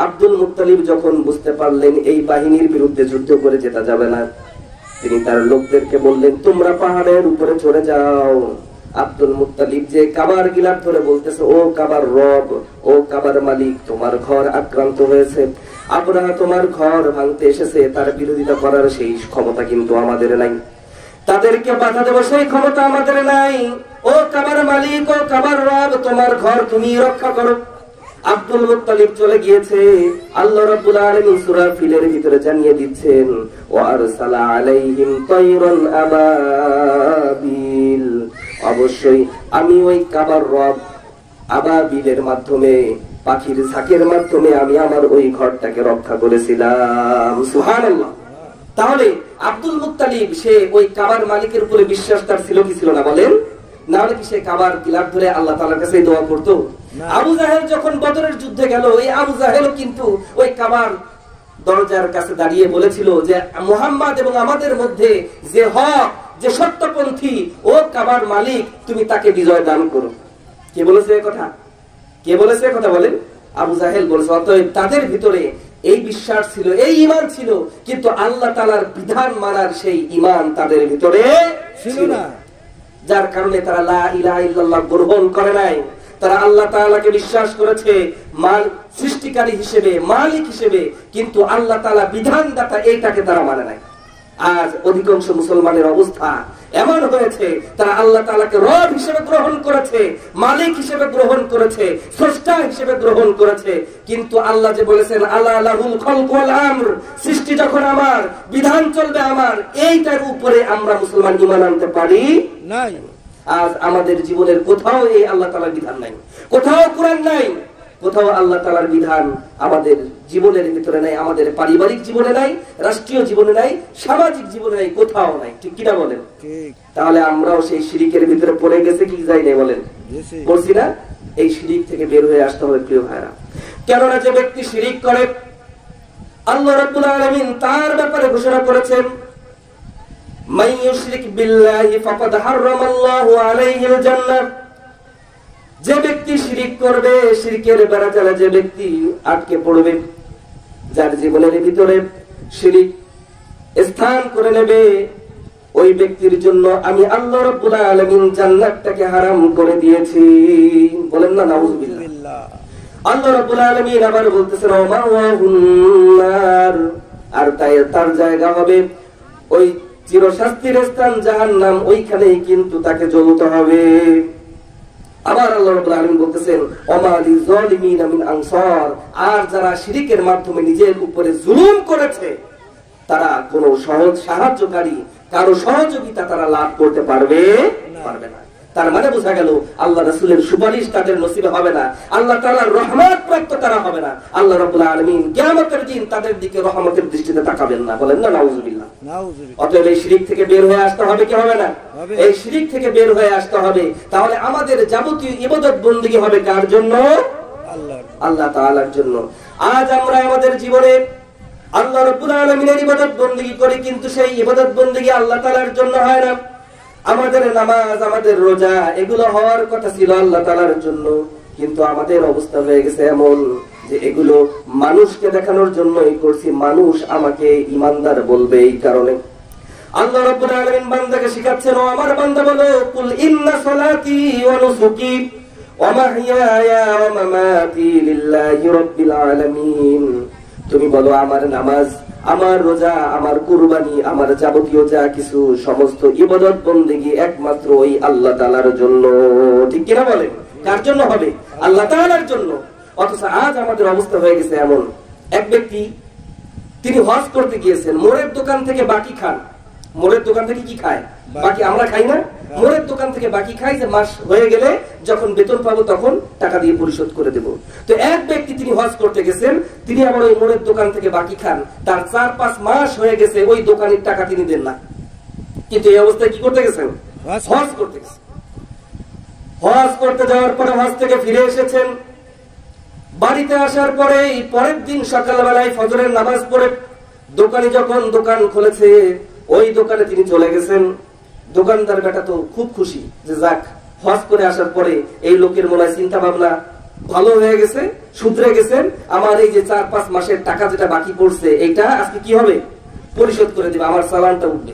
আব্দুল মুত্তালিব যখন বুঝতে পারলেন এই বাহিনীর বিরুদ্ধে যুদ্ধ করে যেতে যাবে না, তিনি তার লোকদেরকে বললেন তোমরা পাহাড়ের উপরে চড়ে যাও। আব্দুল মুত্তালিব যে কাবার গিলাফ ধরে বলতেছে, ও কাবার রব, ও কাবার মালিক, তোমার ঘর আক্রান্ত হয়েছে, আব্রাহা তোমার ঘর ভাঙতে এসেছে, তার বিরোধিতা করার সেই ক্ষমতা কিন্তু আমাদের নাই, তাদেরকে বাধা দেব সেই ক্ষমতা আমাদের নাই। ও কাবার মালিক, ও কাবার রব, তোমার ঘর তুমি রক্ষা করো। আব্দুল মুত্তালিব চলে গিয়েছে। আল্লাহ রাব্বুল আলামিন সূরা ফিলের ভিতরে জানিয়ে দিচ্ছেন, ওয়া আরসালা আলাইহিম তায়রান আবাবিল, অবশ্যই আমি ওই কাবার রব আবাবিলের মাধ্যমে, পাখির ঝাঁকের মাধ্যমে আমি আমার ওই ঘরটাকে রক্ষা করেছিলাম। সুবহানাল্লাহ। তাহলে আব্দুল মুত্তালিব সে ওই কাবার মালিকের উপরে বিশ্বাস তার ছিল কি ছিল না বলেন? না হলে কি সে কাবার গিলাফ ধরে আল্লাহ তাআলার কাছে দোয়া করতো? আবু জাহেল যখন বদরের যুদ্ধে গেল, এই আবু জাহেলও কিন্তু ওই কাবার দরজার কাছে দাঁড়িয়ে বলেছিল যে মুহাম্মদ এবং আমাদের মধ্যে যে হক, যে সত্যপন্থী, ও কাবার মালিক, তুমি তাকে বিজয় দান করো। কে বলেছে এই কথা? কে বলেছে এই কথা বলেন? আবু জাহেল বলেছে। অতএব তাদের ভিতরে এই বিশ্বাস ছিল, এই ঈমান ছিল, কিন্তু আল্লাহ তাআলার বিধান মানার সেই ঈমান তাদের ভিতরে ছিল না, যার কারণে তারা লা ইলাহা ইল্লাল্লাহ গ্রহণ করে নাই। তারা আল্লাহ তাআলাকে বিশ্বাস করেছে সৃষ্টিকারী হিসেবে, মালিক হিসেবে, কিন্তু আল্লাহ তাআলা বিধানদাতা এইটাকে তারা মানে নাই। আজ অধিকাংশ মুসলমানের অবস্থা এমন হয়েছে, তারা আল্লাহ তাআলাকে রব হিসেবে গ্রহণ করেছে, মালিক হিসেবে গ্রহণ করেছে, স্রষ্টা হিসেবে গ্রহণ করেছে, কিন্তু আল্লাহ যে বলেছেন আলা লাহুল খালকু ওয়াল আমর, সৃষ্টি যখন আমার, বিধান চলবে আমার, এইটার উপরে আমরা মুসলমান ঈমান আনতে পারি নাই। আজ আমাদের জীবনের কোথাও এই আল্লাহ তাআলার বিধান নাই, কোথাও কোরআন নাই, কোথাও আল্লাহ তাআলার বিধান আমাদের জীবনের ভিতরে নাই, আমাদের পারিবারিক জীবনে নাই, রাষ্ট্রীয় জীবনে নাই, সামাজিক জীবনে নাই, কোথাও নাই। ঠিক কিনা বলেন? তাহলে আমরাও সেই শিরিকের ভিতরে পড়ে গেছে কি যাই নাই বলেন? বলছি না? এই শিরিক থেকে বের হয়ে আসতে হবে প্রিয় ভাইরা। কেননা যে ব্যক্তি শিরিক করে, আল্লাহ রাব্বুল আলামিন তার ব্যাপারে ঘোষণা করেছেন, মান ইউশরিক বিল্লাহি ফাকাদ হারামাল্লাহু আলাইহিল জান্নাহ, যে ব্যক্তি শিরিক করবে, শিরকের বেড়াজালে যে ব্যক্তি আটকে পড়বে, যার জীবনের ভিতরে শিরিক স্থান করে নেবে, ওই ব্যক্তির জন্য আমি আল্লাহ রাব্বুল আলামিন জান্নাতটাকে হারাম করে দিয়েছি। বলেন না নাউযুবিল্লাহ। আল্লাহ রাব্বুল আলামিন আবার বলতেছেন, ওমাওয়াহুন নার, আর তার জায়গা হবে ওই চিরশাস্তির স্থান জাহান্নাম, ওইখানেই কিন্তু তাকে জ্বলতে হবে। আবার আল্লাহ রাব্বুল আলামিন বলতেছেন, ওমা লিযালিমিনা মিন আনসার, আর যারা শিরকের মাধ্যমে নিজের উপরে জুলুম করেছে, তারা কোনো সহজ সাহায্যকারী, কারো সহযোগিতা তারা লাভ করতে পারবে না। তার মানে বোঝা গেল আল্লাহ রাসূলের সুপারিশ তাদের নসিবে হবে না, আল্লাহ তাআলার রহমত প্রাপ্ত তারা হবে না। আল্লাহ রাব্বুল আলামিন কিয়ামতের দিন তাদের দিকে রহমতের দৃষ্টিতে তাকাবেন না। বলেন না নাউযুবিল্লাহ। অতএব এই শিরক থেকে বের হয়ে আসতে হবে কি হবে না? এই শিরক থেকে বের হয়ে আসতে হবে। তাহলে আমাদের যাবতীয় ইবাদত বندگی হবে কার জন্য? আল্লাহ তাআলার জন্য। আজ আমরা আমাদের জীবনে আল্লাহ রাব্বুল আলামিনের ইবাদত বندگی করি, কিন্তু সেই ইবাদত বندگی আল্লাহ তাআলার জন্য হয় না। আমাদের নামাজ, আমাদের রোজা, এগুলো হওয়ার কথা ছিল আল্লাহ তাআলার জন্য, কিন্তু আমাদের অবস্থা হয়ে গেছে এমন যে এগুলো মানুষকে দেখানোর জন্যই করছি, মানুষ আমাকে ঈমানদার বলবে এই কারণে। আল্লাহ রাব্বুল আলামিন বান্দাকে শিখাচ্ছেন, ও আমার বান্দা বলো, কুল ইন্না সালাতি ওয়া নুসুকি ওয়া মাহইয়ায়া ওয়া মামাতি লিল্লাহি রাব্বিল আলামিন, তুমি বলো আমার নামাজ, আমার রোজা, আমার কুরবানি, আমার যাবতীয় যা কিছু সমস্ত ইবাদত বندگی একমাত্র ওই আল্লাহ তাআলার জন্য। ঠিক কিনা বলেন? কার জন্য হবে? আল্লাহ তাআলার জন্য। অথচ আজ আমাদের অবস্থা হয়ে গেছে এমন, এক ব্যক্তি তিনি হজ করতে গিয়েছেন, মোড়ের দোকান থেকে বাকি খান। মোড়ের দোকান থেকে কি খায়? বাকি। আমরা খাই না? মোড়ের দোকান থেকে বাকি খাই, যে মাস হয়ে গেলে যখন বেতন পাবো তখন টাকা দিয়ে পরিশোধ করে দেব। তো এক ব্যক্তি তিনি হজ করতে গেছেন, তিনি আবার ওই মোড়ের দোকান থেকে বাকি খান, তার 4-5 মাস হয়ে গেছে ওই দোকানের টাকা তিনি দেন না, কিন্তু এই অবস্থায় কি করতে গেছেন? হজ করতে গেছেন। হজ করতে যাওয়ার পরে হজ থেকে ফিরে এসেছেন, বাড়িতে আসার পরে পরের দিন সকালবেলায় ফজরের নামাজ পড়ে দোকানি যখন দোকান খুলেছে, ওই দোকানে তিনি চলে গেছেন। দোকানদার বেটা তো খুব খুশি যে যাক, হজ করে আসার পরে এই লোকের মনে হয় চিন্তা ভাবনা ভালো হয়ে গেছে, শুধরে গেছেন, আমার এই যে 4-5 মাসের টাকা যেটা বাকি পড়ছে এইটা আজকে কি হবে, পরিশোধ করে দিবে, আমার চালানটা উঠবে।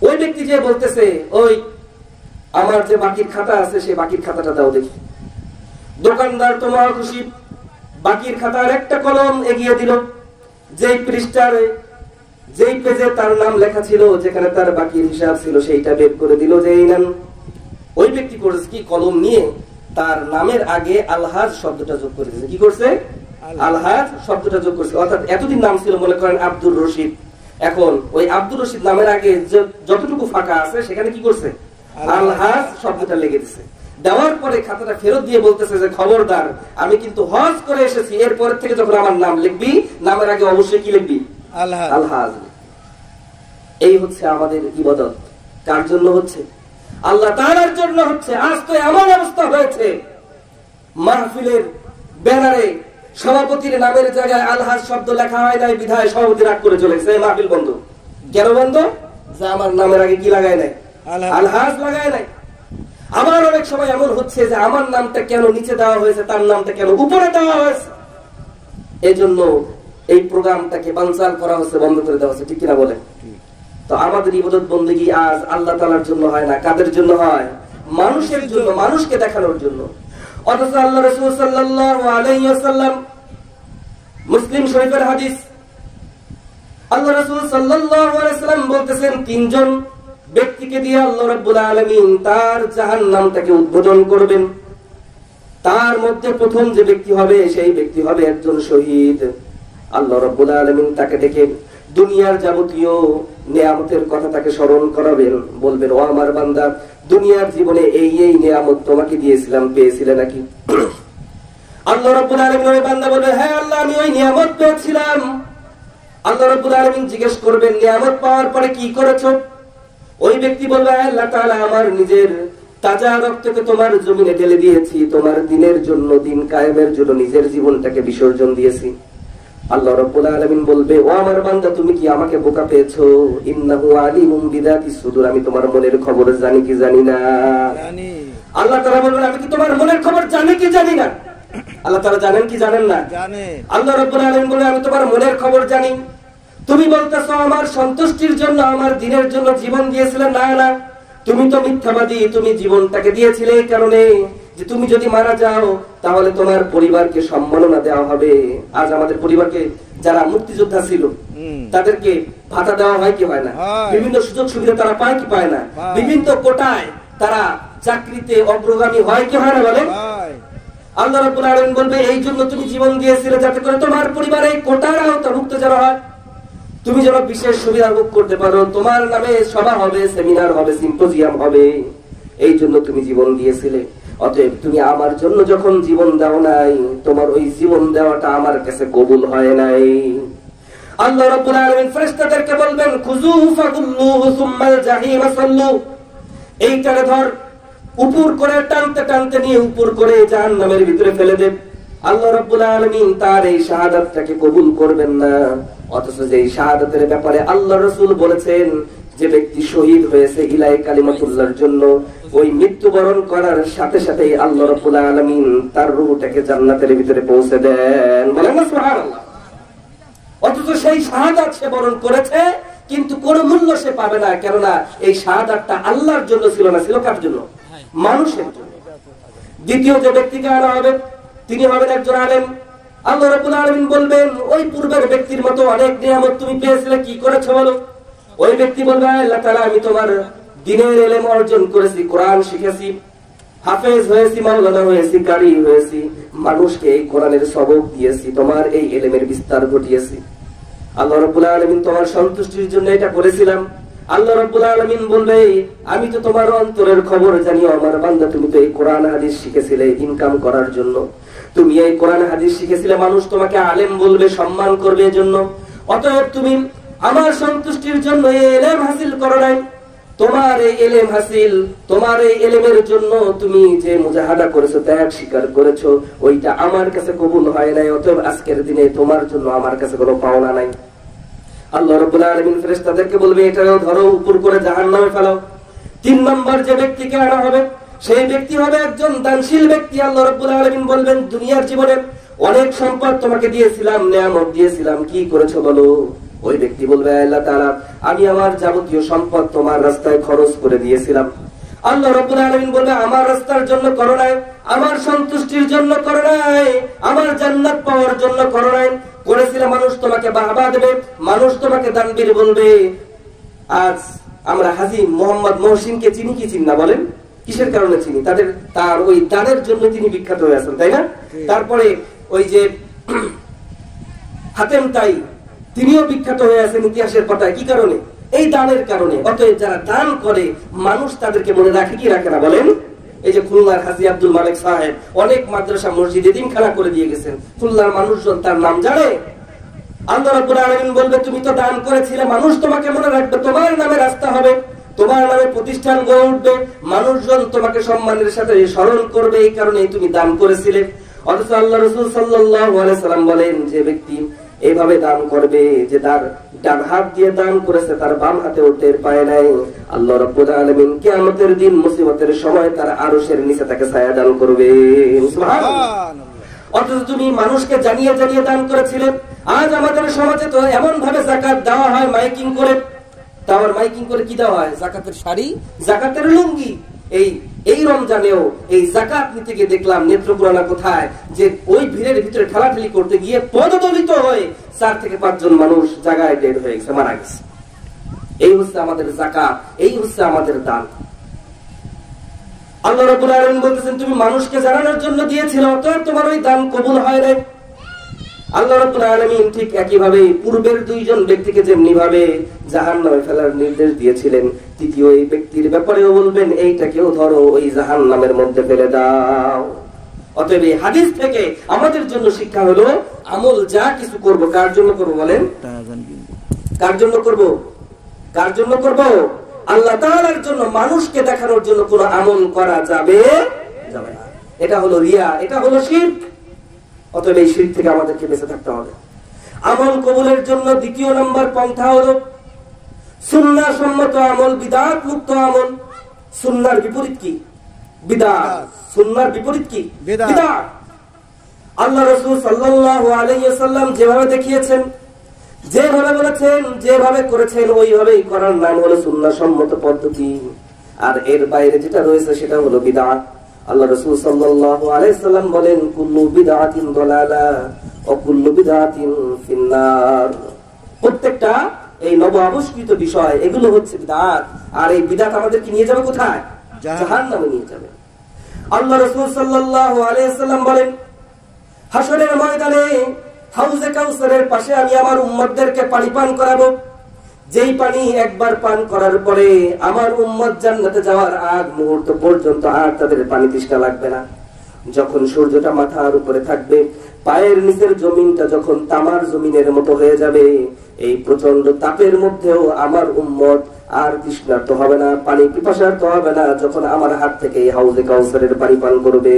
ওই ব্যক্তি যে বলতেছে, ওই আমার যে বাকির খাতা আছে সেই বাকির খাতাটা দাও দেখি। দোকানদার তো মহা খুশি, বাকির খাতার একটা কলম এগিয়ে দিল, যেই পৃষ্ঠার যেই পেজে তার নাম লেখা ছিল, যেখানে তার বাকির হিসাব ছিল, সেইটা বের করে দিল যে এই নাম। ওই ব্যক্তি করেছে কি, কলম নিয়ে তার নামের আগে আলহাজ শব্দটা যোগ করে দিয়েছে। কি করছে? আলহাজ শব্দটা যোগ করছে। অর্থাৎ এতদিন নাম ছিল মনে করেন আব্দুর রশিদ, এখন ওই আব্দুর রশিদ নামের আগে যতটুকু ফাঁকা আছে সেখানে কি করছে, আলহাজ শব্দটা লেগে দিছে। দেওয়ার পরে খাতাটা ফেরত দিয়ে বলতেছে যে খবরদার, আমি কিন্তু হজ করে এসেছি, এরপর থেকে যখন আমার নাম লিখবি, নামের আগে অবশ্যই কি লিখবি, আলহাজ। এই হচ্ছে আমাদের ইবাদত। কার জন্য হচ্ছে? আল্লাহ তাআলার জন্য হচ্ছে। আজ তো এমন অবস্থা হয়েছে, মাহফিলের ব্যানারে সভাপতির নামের জায়গায় আলহাজ শব্দ লেখা হয় নাই, বিধায় সভাপতি রাগ করে চলে গেছে, মাহফিল বন্ধ। কেন বন্ধ? যে আমার নামের আগে কি লাগায় নাই, আলহাজ লাগায় নাই। আমার অনেক সময় এমন হচ্ছে যে আমার নামটা কেন নিচে দেওয়া হয়েছে, তার নামটা কেন উপরে দেওয়া হয়েছে। এই জন্য এই প্রোগ্রামটাকে বানচাল করা হচ্ছে, বন্ধ করে দেওয়া হচ্ছে, ঠিক কিনা বলেন? তো আমাদের ইবাদত বন্দেগী আজ আল্লাহ তাআলার জন্য হয় না, কাদের জন্য হয়? মানুষের জন্য, মানুষকে দেখানোর জন্য। অথচ আল্লাহ রাসূল সাল্লাল্লাহু আলাইহি ওয়াসাল্লাম, মুসলিম শরীফের হাদিস, আল্লাহ রাসূল সাল্লাল্লাহু আলাইহি ওয়াসাল্লাম বলতেছেন, তিনজন ব্যক্তিকে দিয়ে আল্লাহ রাব্বুল আলামিন তার জাহান্নামটাকে উদ্বোধন করবেন। তার মধ্যে প্রথম যে ব্যক্তি হবে, সেই ব্যক্তি হবে একজন শহীদ। আল্লাহ রাব্বুল আলামিন তাকে ডেকে দুনিয়ার যাবতীয় নিয়ামতের কথা তাকে স্মরণ করাবেন, বলবেন, ও আমার বান্দা, দুনিয়ার জীবনে এই এই নিয়ামত তোমাকে দিয়েছিলাম, পেয়েছিলে নাকি? আল্লাহ রাব্বুল আলামিন ওই বান্দা বলবে, হ্যাঁ আল্লাহ, আমি ওই নিয়ামত পেয়েছিলাম। আল্লাহ রাব্বুল আলামিন জিজ্ঞেস করবেন, নিয়ামত পাওয়ার পরে কি করেছো? ওই ব্যক্তি বলবে, আল্লাহ তাআলা, আমার নিজের তাজা রক্তকে তোমার জমিনে ঢেলে দিয়েছি, তোমার দিনের জন্য, দিন কায়েমের জন্য নিজের জীবনটাকে বিসর্জন দিয়েছি। আল্লাহ রাব্বুল আলামিন বলবে, ও আমার বান্দা, তুমি কি আমাকে বোকা পেয়েছো? ইন্নাহু আলিমুম বিযাতিস সুদূর, আমি তোমার মনের খবর জানি কি জানি না? জানি। আল্লাহ তাআলা বলবেন, আমি কি তোমার মনের খবর জানি কি জানি না? আল্লাহ তাআলা জানেন কি জানেন না? জানেন। আল্লাহ রাব্বুল আলামিন বলেন, আমি তোমার মনের খবর জানি। তুমি বলতেছো আমার সন্তুষ্টির জন্য, আমার দিনের জন্য জীবন দিয়েছিলে। না না, তুমি তো মিথ্যাবাদী। তুমি জীবনটাকে দিয়েছিলে এই কারণে যে তুমি যদি মারা যাও তাহলে তোমার পরিবারকে সম্মাননা দেওয়া হবে। আজ আমাদের পরিবারকে যারা মুক্তিযোদ্ধা ছিল তাদেরকে ভাতা দেওয়া হয় কি হয় না? বিভিন্ন সুযোগ সুবিধা তারা পায় কি পায় না? বিভিন্ন কোটায় তারা চাকরিতে অগ্রগামী হয় কি হয় না বলে? আল্লাহ রাব্বুল আলামিন বলবে, এই জন্য তুমি জীবন দিয়েছিলে যাতে করে তোমার পরিবারে কোটার আওতাভুক্ত যারা হয়, তুমি যেন বিশেষ সুবিধা ভোগ করতে পারো। তোমার নামে সভা হবে, সেমিনার হবে, সিম্পোজিয়াম হবে, এই জন্য তুমি জীবন দিয়েছিলে। অতএব তুমি আমার জন্য যখন জীবন দাও নাই, তোমার ওই জীবন দেওয়াটা আমার কাছে কবুল হয় নাই। আল্লাহ রাব্বুল আলামিন ফেরেশতাদেরকে বলবেন, খুযুহু ফাগুল্লুহু সুম্মাল জাহিমা সাল্লু, এইটারে ধর, উপর করে টানতে টানতে নিয়ে উপর করে জাহান্নামের ভিতরে ফেলে দেব। আল্লাহ রাব্বুল আলামিন তার এই শাহাদাতটাকে কবুল করবেন না। অথচ যে শাহাদাতের ব্যাপারে আল্লাহ রাসূল বলেছেন, যে ব্যক্তি শহীদ হয়েছে ইলাই কালিমাতুল্লাহর জন্য, ওই মৃত্যুবরণ করার সাথে সাথেই আল্লাহ রাব্বুল আলামিন তার রূহটাকে জান্নাতের ভিতরে পৌঁছে দেন। বলেন না সুবহানাল্লাহ। অথচ সেই শাহাদাত সে বরণ করেছে, কিন্তু কোনো মূল্য সে পাবে না, কেননা এই শাহাদাতটা আল্লাহর জন্য ছিল না, ছিল কার জন্য? মানুষের জন্য। দ্বিতীয় যে ব্যক্তিকে আনা হবে, তিনি হবেন একজন আলেম। আল্লাহ রাব্বুল আলামিন বলবেন, ওই পূর্বের ব্যক্তির মতো অনেক নিয়ামত তুমি পেয়েছিলে, কি করেছো বলো? ওই ব্যক্তি বলবে, আল্লাহ তাআলা, আমি তোমার দ্বীনের ইলম অর্জন করেছি, কোরআন শিখেছি, হাফেজ হয়েছি, মাওলানা হয়েছি, কারি হয়েছি, মানুষকে এই কোরআনের সবক দিয়েছি, তোমার এই ইলমের বিস্তার ঘটিয়েছি। আল্লাহ রাব্বুল আলামিন তোমার সন্তুষ্টির জন্য এটা করেছিলাম। আল্লাহ রাব্বুল আলামিন বলবে, আমি তো তোমার অন্তরের খবর জানি, আমার বান্দা, তুমি তো এই কোরআন হাদিস শিখেছিলে ইনকাম করার জন্য, তুমি এই কোরআন হাদিস শিখেছিলে মানুষ তোমাকে আলেম বলবে, সম্মান করবে এজন্য। অতএব তুমি আমার সন্তুষ্টির জন্য এই ইলম হাসিল করো নাই। তোমার এই ইলম হাসিল, তোমার এই ইলমের জন্য তুমি যে মুজাহাদা করেছো, ত্যাগ স্বীকার করেছো, ওইটা আমার কাছে কবুল হয় নাই। অতএব আজকের দিনে তোমার জন্য আমার কাছে কোনো পাওনা নাই। আল্লাহ রাব্বুল আলামিন ফেরেশতাদেরকে বলবে এটাও ধরো উপর করে জাহান্নামে ফেলাও। 3 নম্বর যে ব্যক্তিকে আনা হবে সেই ব্যক্তি হবে একজন দানশীল ব্যক্তি। আল্লাহ রাব্বুল আলামিন বলবেন দুনিয়ার জীবনে অনেক সম্পদ তোমাকে দিয়েছিলাম, নিয়ামত দিয়েছিলাম, কি করেছো বলো? ওই ব্যক্তি বলবে আল্লাহ তাআলা আমি আমার যাবতীয় সম্পদ তোমার রাস্তায় খরচ করে দিয়েছিলাম। আল্লাহ রাব্বুল আলামিন বলবে আমার রাস্তার জন্য করো নাই, আমার সন্তুষ্টির জন্য করো নাই, আমার জান্নাত পাওয়ার জন্য করো নাই। করেছিলে মানুষ তোমাকে বাহবা দেবে, মানুষ তোমাকে দানবীর বলবে। আজ আমরা হাজী মোহাম্মদ মহসিনকে চিনি কি চিনি না বলেন? কিসের কারণে চিনি? তার ওই দানের জন্য তিনি বিখ্যাত হয়ে আছেন, তাই না? তারপরে ওই যে হাতেম তাই তিনিও বিখ্যাত হয়ে আছেন ইতিহাসের পাতায়। কি কারণে? এই দানের কারণে। অতএব যারা দান করে মানুষ তাদেরকে মনে রাখে কি রাখে না বলেন? এই যে খুলনার হাজী আব্দুল মালিক সাহেব অনেক মাদ্রাসা মসজিদ এতিমখানা করে দিয়ে গেছেন, খুলনার মানুষজন তার নাম জানে। আল্লাহ রাব্বুল আলামিন বলবে তুমি তো দান করেছিলে, মানুষ তোমাকে মনে রাখবে, তোমার নামে রাস্তা হবে, তোমার নামে প্রতিষ্ঠান গড়ে উঠবে, মানুষজন তোমাকে সম্মানের সাথে স্মরণ করবে, এই কারণে তুমি দান করেছিলে। অথচ আল্লাহ রাসূল সাল্লাল্লাহু আলাইহি সাল্লাম বলেন যে ব্যক্তি এইভাবে দান করবে যে তার ডান হাত দিয়ে দান করেছে তার বাম হাতে টের পায় নাই, আল্লাহ রাব্বুল আলামিন কিয়ামতের দিন মুসিবতের সময় তার আরশের নিচে তাকে ছায়া দান করবে। সুবহানাল্লাহ। অথচ তুমি মানুষকে জানিয়ে জানিয়ে দান করেছিলে। আজ আমাদের সমাজে তো এমন ভাবে যাকাত দেওয়া হয় মাইকিং করে, তাওয়ার মাইকিং করে কি দেওয়া হয়? যাকাতের শাড়ি, যাকাতের লুঙ্গি। এই রমজানেও এই যাকাত নিতে গিয়ে দেখলাম নেত্রকোনা কোথায় যে ওই ভিড়ের ভিতরে ঠেলাঠেলি করতে গিয়ে পদদলিত হয়ে 4 থেকে 5 জন মানুষ জায়গায় ডেড হয়ে গেছে, মারা গেছে। এই হচ্ছে আমাদের যাকাত, এই হচ্ছে আমাদের দান। আল্লাহ রাব্বুল আলামিন বলতেছেন তুমি মানুষকে জানানোর জন্য দিয়েছিলে, অতএব তোমার ওই দান কবুল হয় নাই। আল্লাহ রাব্বুল আলামিন ঠিক একই ভাবে পূর্বের 2 জন ব্যক্তিকে যেমনি ভাবে জাহান্নামে ফেলার নির্দেশ দিয়েছিলেন, তৃতীয় এই ব্যক্তির ব্যাপারেও বলবেন এইটাকেও ধরো ওই জাহান্নামের মধ্যে ফেলে দাও। অতএব এই হাদিস থেকে আমাদের জন্য শিক্ষা হলো আমল যা কিছু করব কার জন্য করব বলেন? কার জন্য করব? কার জন্য করব? আল্লাহ তাআলার জন্য। মানুষকে দেখানোর জন্য কোন আমল করা যাবে না। এটা হলো রিয়া, এটা হলো শিরক। অতএব এই শিরক থেকে আমাদেরকে বেঁচে থাকতে হবে। আমল কবুলের জন্য 2 নম্বর পন্থা হলো সুন্নাহ সম্মত আমল, বিদআত মুক্ত আমল। সুন্নাহর বিপরীত কি? বিদআত। সুন্নাহর বিপরীত কি? বিদআত। আল্লাহ রাসূল সাল্লাল্লাহু আলাইহি ওয়াসাল্লাম যেভাবে দেখিয়েছেন, যেভাবে বলেছেন, যেভাবে করেছেন ওইভাবেই করার নাম হলো সুন্নাহ সম্মত পদ্ধতি। আর এর বাইরে যেটা রয়েছে সেটা হলো বিদআত। আল্লাহ রাসূল সাল্লাল্লাহু আলাইহি ওয়াসাল্লাম বলেন কুল্লু বিদআতিন দালালা ওয়া কুল্লু বিদআতিন ফিন্নার। প্রত্যেকটা এই নব আবিষ্কৃত বিষয় এগুলো হচ্ছে বিদআত। আর এই বিদআত আমাদেরকে নিয়ে যাবে কোথায়? জাহান্নামে নিয়ে যাবে। আল্লাহ রাসূল সাল্লাল্লাহু আলাইহি ওয়াসাল্লাম বলেন হাশরের ময়দানে হাউজে কাউসারের পাশে আমি আমার উম্মতদেরকে পানি পান করাবো, যেই পানি একবার পান করার পরে আমার উম্মত জান্নাতে যাওয়ার আগ মুহূর্ত পর্যন্ত আর তাদের পানি তৃষ্ণা লাগবে না। যখন সূর্যটা মাথার উপরে থাকবে, পায়ের নিচের জমিনটা যখন তামার জমিনের মতো হয়ে যাবে, এই প্রচন্ড তাপের মধ্যেও আমার উম্মত আর তৃষ্ণার্ত হবে না, পানি পিপাসার্ত হবে না, যখন আমার হাত থেকে এই হাউজে কাউসারের পানি পান করবে।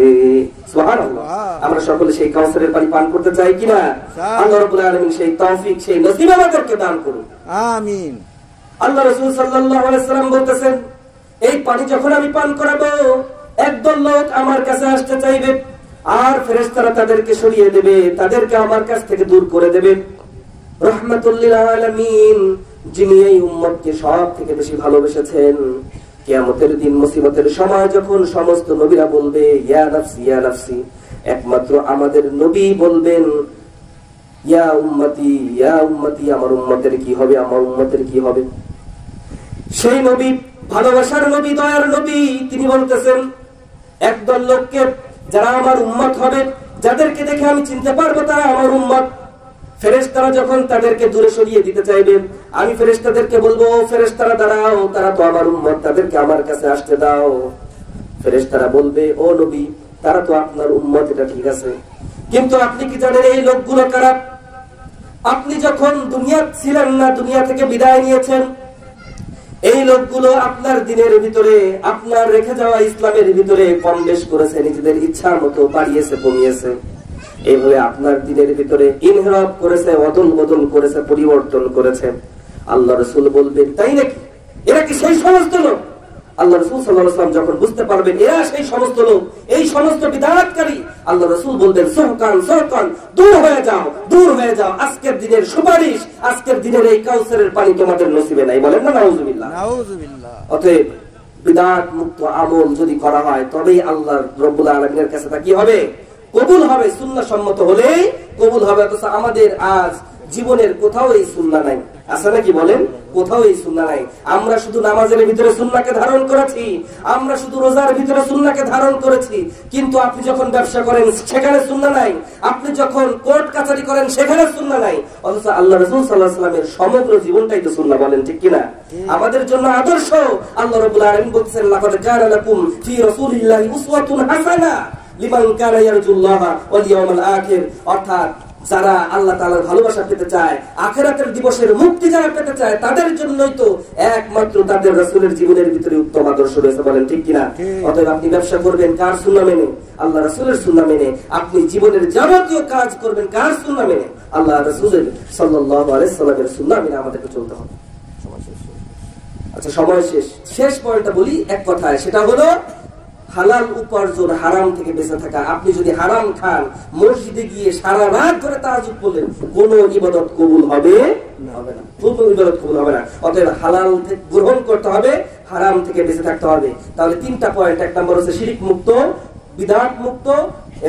সুবহানাল্লাহ। আমরা সকলে সেই কাউসারের পানি পান করতে চাই কিনা? আল্লাহ রাব্বুল আলামিন সেই তৌফিক, সেই নসিব আমাদেরকে দান করুন, আমিন। আল্লাহ রাসূল সাল্লাল্লাহু আলাইহি ওয়াসাল্লাম বলতেছেন এই পানি যখন আমি পান করাবো, একদল লোক আমার কাছে আসতে চাইবে, আর ফেরেশতারা তাদেরকে সরিয়ে দেবে, তাদেরকে আমার কাছ থেকে দূর করে দেবে। রাহমাতুল লিল আলামিন, যিনি এই উম্মতকে সব থেকে বেশি ভালোবেসেছেন, কিয়ামতের দিন মুসিবতের সময় যখন সমস্ত নবীরা বলবে ইয়া নাফসি ইয়া নাফসি, একমাত্র আমাদের নবী বলবেন ইয়া উম্মতি ইয়া উম্মতি, আমার উম্মতের কি হবে, আমার উম্মতের কি হবে। সেই নবী, ভালোবাসার নবী, দয়ার নবী, তিনি বলতেছেন একদল লোককে যারা আমার উম্মত হবে, যাদেরকে দেখে আমি চিনতে পারবো তারা আমার উম্মত, ফেরেশতারা যখন তাদেরকে দূরে সরিয়ে দিতে চাইবে, আমি ফেরেশতাদেরকে বলবো ফেরেশতারা দাঁড়াও, তারা তো আমার উম্মত, তাদেরকে আমার কাছে আসতে দাও। ফেরেশতারা বলবে ও নবী, তারা তো আপনার উম্মত, এটা ঠিক আছে, কিন্তু আপনি কি জানেন এই লোকগুলো কারা? আপনি যখন দুনিয়া ছিলেন না, দুনিয়া থেকে বিদায় নিয়েছেন, এই লোকগুলো আপনার দিনের ভিতরে, আপনার রেখে যাওয়া ইসলামের ভিতরে কম বেশ করেছে, নিজেদের ইচ্ছা মতো বাড়িয়েছে কমিয়েছে। এইভাবে আপনার দিনের ভিতরে ইনহিরাফ করেছে, অদল বদল করেছে, পরিবর্তন করেছে। আল্লাহ রাসূল বলবেন তাই নাকি, এরা কি সেই সমস্ত লোক? আল্লাহ রাসূল সাল্লাল্লাহু আলাইহি ওয়াসাল্লাম যখন বুঝতে পারবেন এরা সেই সমস্ত লোক, এই সমস্ত বিদআতকারী, আল্লাহ রাসূল বলবেন সুহকান সুহকান, দূর হয়ে যাও, দূর হয়ে যাও, আজকের দিনের সুপারিশ, আজকের দিনের এই কাউসারের পানি তোমাদের নসিবে নাই। বলেন না নাউযুবিল্লাহ। নাউযুবিল্লাহ। অতএব বিদআত মুক্ত আমল যদি করা হয় তবেই আল্লাহ রাব্বুল আলামিনের কাছে তা কি হবে? কবুল হবে। সুন্নাহ সম্মত হলেই কবুল হবে। অথচ আমাদের আজ জীবনের কোথাও এই সুন্নাহ নাই, আছে নাকি বলেন? কোথাও এই সুন্নাহ নাই। আমরা শুধু নামাজের ভিতরে সুন্নাহকে ধারণ করেছি, আমরা শুধু রোজার ভিতরে সুন্নাহকে ধারণ করেছি, কিন্তু আপনি যখন ব্যবসা করেন সেখানে সুন্নাহ নাই, আপনি যখন কোর্ট কাচারি করেন সেখানে সুন্নাহ নাই। অথচ আল্লাহ রাসূল সাল্লাল্লাহু আলাইহি ওয়াসাল্লামের সমগ্র জীবনটাই তো সুন্নাহ। বলেন ঠিক কিনা? আমাদের জন্য আদর্শ। আল্লাহ রাব্বুল আলামিন বলেছেন লাকাদ কানা লাকুম ফি রাসূলিল্লাহি উসওয়াতুন হাসানা লিমান কানা ইয়ারজুল্লাহা ওয়াল ইয়াউমাল আখির। অর্থাৎ যারা আল্লাহ তাআলার ভালোবাসা পেতে চায়, আখিরাতের দিবসের মুক্তি যারা পেতে চায়, তাদের জন্যই তো একমাত্র তাদের রাসূলের জীবনের ভিতরে উত্তম আদর্শ রয়েছে। বলেন ঠিক কিনা? অতএব আপনি ব্যবসা করবেন কার সুন্নাহ মেনে? আল্লাহ রাসূলের সুন্নাহ মেনে। আপনি জীবনের যাবতীয় কাজ করবেন কার সুন্নাহ মেনে? আল্লাহ রাসূলের সাল্লাল্লাহু আলাইহি সাল্লামের সুন্নাহ মেনে আমাদেরকে চলতে হবে। আচ্ছা, সময় শেষ। শেষ পয়েন্টটা বলি এক কথায়, সেটা হলো হালাল উপার্জন, হারাম থেকে বেঁচে থাকা। আপনি যদি হারাম খান, মসজিদে গিয়ে সারা রাত ধরে তাহাজ্জুদ পড়লেন, কোন ইবাদত কবুল হবে না, কোন ইবাদত কবুল হবে না। অতএব হালাল গ্রহণ করতে হবে, হারাম থেকে বেঁচে থাকতে হবে। তাহলে তিনটা পয়েন্ট। এক নম্বর হচ্ছে শিরক মুক্ত, বিদআত মুক্ত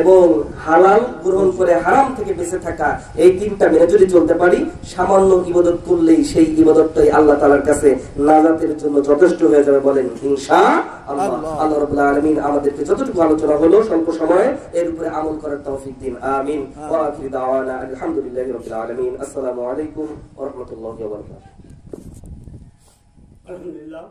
এবং হালাল গ্রহণ করে হারাম থেকে বেঁচে থাকা। এই তিনটা মেনে যদি চলতে পারি, সামান্য ইবাদত করলেই সেই ইবাদতটাই আল্লাহ তাআলার কাছে নাজাতের জন্য যথেষ্ট হয়ে যাবে। বলেন ইনশাআল্লাহ। আল্লাহ রাব্বুল আলামিন আমাদেরকে যতটুকু আলোচনা হলো স্বল্প সময়ে এর উপরে আমল করার তৌফিক দিন। আমিন। ওয়া আখিরু দাওয়ানা আলহামদুলিল্লাহি রাব্বিল আলামিন। আসসালামু আলাইকুম ওয়া রাহমাতুল্লাহি ওয়া বারাকাতুহু। আলহামদুলিল্লাহ।